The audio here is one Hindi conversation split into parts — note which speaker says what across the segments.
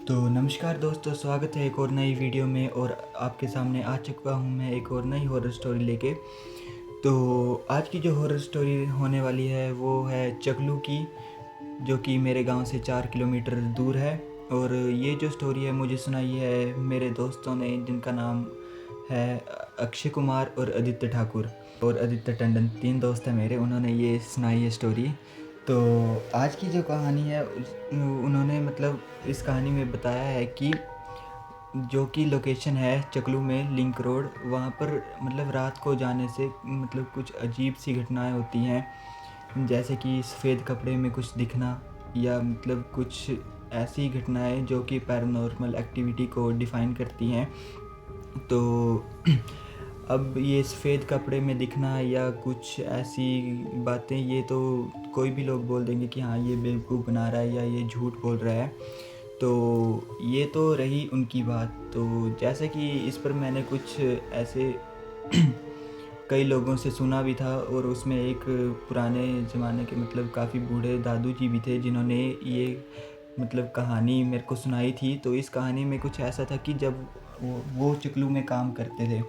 Speaker 1: तो नमस्कार दोस्तों, स्वागत है एक और नई वीडियो में। और आपके सामने आ चुका हूँ मैं एक और नई हॉरर स्टोरी लेके। तो आज की जो हॉरर स्टोरी होने वाली है वो है चकलू की, जो कि मेरे गांव से 4 किलोमीटर दूर है। और ये जो स्टोरी है मुझे सुनाई है मेरे दोस्तों ने, जिनका नाम है अक्षय कुमार और आदित्य ठाकुर और आदित्य टंडन। 3 दोस्त हैं मेरे, उन्होंने ये सुनाई है स्टोरी। तो आज की जो कहानी है उन्होंने इस कहानी में बताया है कि जो कि लोकेशन है चकलू में लिंक रोड, वहाँ पर रात को जाने से कुछ अजीब सी घटनाएं होती हैं। जैसे कि सफ़ेद कपड़े में कुछ दिखना, या कुछ ऐसी घटनाएं जो कि पैरानॉर्मल एक्टिविटी को डिफ़ाइन करती हैं। तो अब ये सफ़ेद कपड़े में दिखना या कुछ ऐसी बातें, ये तो कोई भी लोग बोल देंगे कि हाँ ये बेवकूफ़ बना रहा है या ये झूठ बोल रहा है। तो ये तो रही उनकी बात। तो जैसे कि इस पर मैंने कुछ ऐसे कई लोगों से सुना भी था, और उसमें एक पुराने ज़माने के काफ़ी बूढ़े दादू जी भी थे जिन्होंने ये कहानी मेरे को सुनाई थी। तो इस कहानी में कुछ ऐसा था कि जब वो चकलू में काम करते थे,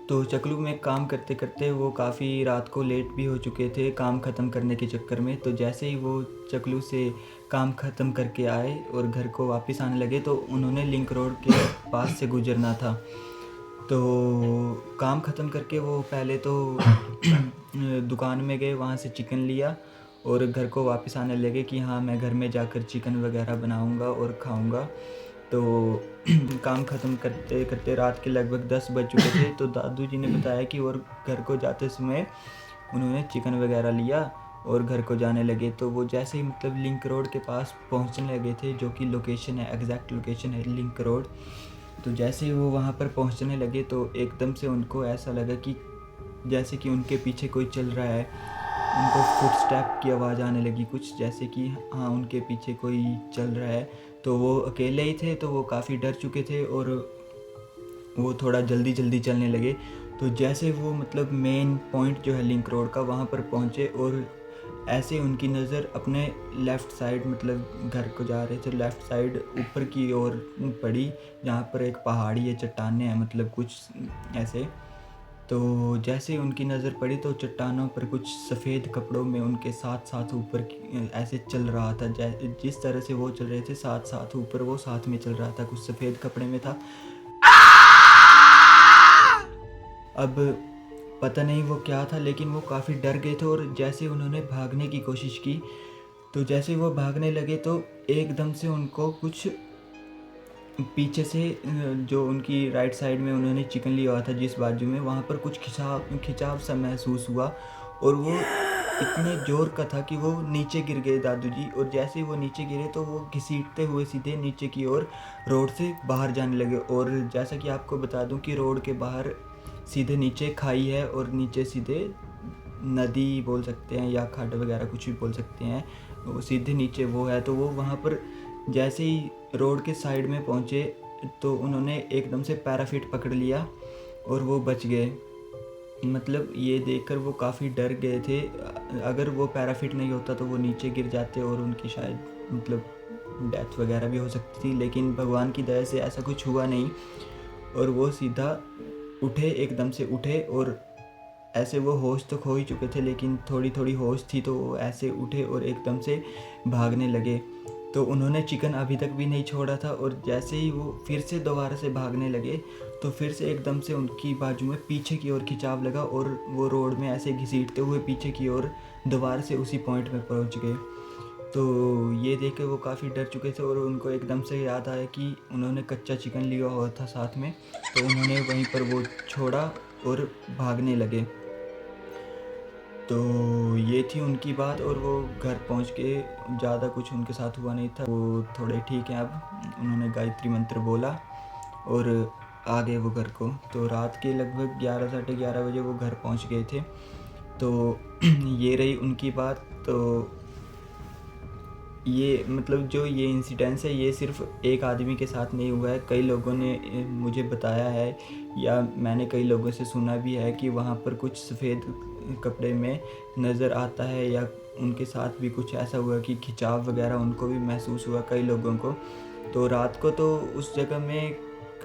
Speaker 1: तो चकलू में काम करते करते वो काफ़ी रात को लेट भी हो चुके थे काम ख़त्म करने के चक्कर में। तो जैसे ही वो चकलू से काम ख़त्म करके आए और घर को वापस आने लगे, तो उन्होंने लिंक रोड के पास से गुजरना था। तो काम ख़त्म करके वो पहले तो दुकान में गए, वहाँ से चिकन लिया और घर को वापस आने लगे कि हाँ मैं घर में जाकर चिकन वगैरह बनाऊँगा और खाऊँगा। तो काम ख़त्म करते करते रात के लगभग 10 बज चुके थे। तो दादू जी ने बताया कि और घर को जाते समय उन्होंने चिकन वगैरह लिया और घर को जाने लगे। तो वो जैसे ही लिंक रोड के पास पहुंचने लगे थे, जो कि लोकेशन है, एग्जैक्ट लोकेशन है लिंक रोड। तो जैसे ही वो वहाँ पर पहुंचने लगे तो एकदम से उनको ऐसा लगा कि जैसे कि उनके पीछे कोई चल रहा है। उनको फुटस्टेप की आवाज़ आने लगी कुछ, जैसे कि हाँ उनके पीछे कोई चल रहा है। तो वो अकेले ही थे, तो वो काफ़ी डर चुके थे और वो थोड़ा जल्दी जल्दी चलने लगे। तो जैसे वो मेन पॉइंट जो है लिंक रोड का, वहाँ पर पहुँचे और ऐसे उनकी नज़र अपने लेफ़्ट साइड घर को जा रहे थे लेफ़्ट साइड ऊपर की ओर पड़ी, जहाँ पर एक पहाड़ी है, चट्टानें हैं कुछ ऐसे। तो जैसे ही उनकी नज़र पड़ी तो चट्टानों पर कुछ सफ़ेद कपड़ों में उनके साथ साथ ऊपर ऐसे चल रहा था। जिस तरह से वो चल रहे थे साथ साथ ऊपर वो साथ में चल रहा था, कुछ सफ़ेद कपड़े में था। अब पता नहीं वो क्या था, लेकिन वो काफ़ी डर गए थे। और जैसे उन्होंने भागने की कोशिश की, तो जैसे वो भागने लगे तो एकदम से उनको कुछ पीछे से जो उनकी राइट साइड में उन्होंने चिकन लिया हुआ था जिस बाजू में, वहाँ पर कुछ खिंचाव सा महसूस हुआ। और वो इतने ज़ोर का था कि वो नीचे गिर गए दादू जी। और जैसे ही वो नीचे गिरे तो वो घसीटते हुए सीधे नीचे की ओर रोड से बाहर जाने लगे। और जैसा कि आपको बता दूं कि रोड के बाहर सीधे नीचे खाई है, और नीचे सीधे नदी बोल सकते हैं या खड्ड वगैरह कुछ भी बोल सकते हैं, वो सीधे नीचे वो है। तो वो वहाँ पर जैसे ही रोड के साइड में पहुँचे तो उन्होंने एकदम से पैराफिट पकड़ लिया और वो बच गए। ये देखकर वो काफ़ी डर गए थे। अगर वो पैराफिट नहीं होता तो वो नीचे गिर जाते और उनकी शायद डेथ वगैरह भी हो सकती थी, लेकिन भगवान की दया से ऐसा कुछ हुआ नहीं। और वो सीधा उठे, एकदम से उठे, और ऐसे वो होश तो खो ही चुके थे लेकिन थोड़ी थोड़ी होश थी। तो वो ऐसे उठे और एकदम से भागने लगे। तो उन्होंने चिकन अभी तक भी नहीं छोड़ा था, और जैसे ही वो फिर से दोबारा से भागने लगे तो फिर से एकदम से उनकी बाजू में पीछे की ओर खिंचाव लगा, और वो रोड में ऐसे घसीटते हुए पीछे की ओर दोबारा से उसी पॉइंट में पहुंच गए। तो ये देख के वो काफ़ी डर चुके थे, और उनको एकदम से याद आया कि उन्होंने कच्चा चिकन लिया हुआ था साथ में। तो उन्होंने वहीं पर वो छोड़ा और भागने लगे। तो ये थी उनकी बात, और वो घर पहुंच के ज़्यादा कुछ उनके साथ हुआ नहीं था, वो थोड़े ठीक हैं अब। उन्होंने गायत्री मंत्र बोला और आ गए वो घर को। तो रात के लगभग 11 साढ़े 11 बजे वो घर पहुंच गए थे। तो ये रही उनकी बात। तो ये जो ये इंसिडेंस है, ये सिर्फ एक आदमी के साथ नहीं हुआ है, कई लोगों ने मुझे बताया है, या मैंने कई लोगों से सुना भी है कि वहाँ पर कुछ सफ़ेद कपड़े में नज़र आता है, या उनके साथ भी कुछ ऐसा हुआ कि खिंचाव वगैरह उनको भी महसूस हुआ कई लोगों को। तो रात को तो उस जगह में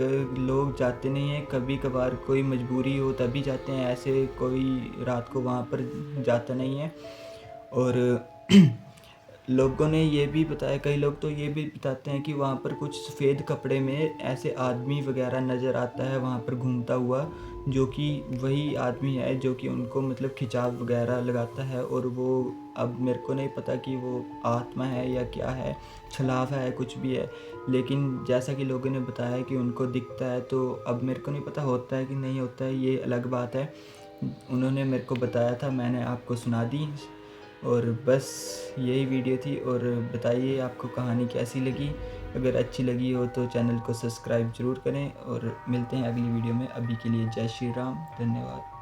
Speaker 1: लोग जाते नहीं हैं, कभी कभार कोई मजबूरी हो तभी जाते हैं, ऐसे कोई रात को वहाँ पर जाता नहीं है। और लोगों ने ये भी बताया, कई लोग तो ये भी बताते हैं कि वहाँ पर कुछ सफ़ेद कपड़े में ऐसे आदमी वगैरह नज़र आता है वहाँ पर घूमता हुआ, जो कि वही आदमी है जो कि उनको मतलब खिंचाव वगैरह लगाता है। और वो अब मेरे को नहीं पता कि वो आत्मा है या क्या है, छलावा है, कुछ भी है, लेकिन जैसा कि लोगों ने बताया कि उनको दिखता है। तो अब मेरे को नहीं पता होता है कि नहीं होता है, ये अलग बात है। उन्होंने मेरे को बताया था, मैंने आपको सुना दी। और बस यही वीडियो थी। और बताइए आपको कहानी कैसी लगी। अगर अच्छी लगी हो तो चैनल को सब्सक्राइब ज़रूर करें और मिलते हैं अगली वीडियो में। अभी के लिए जय श्री राम, धन्यवाद।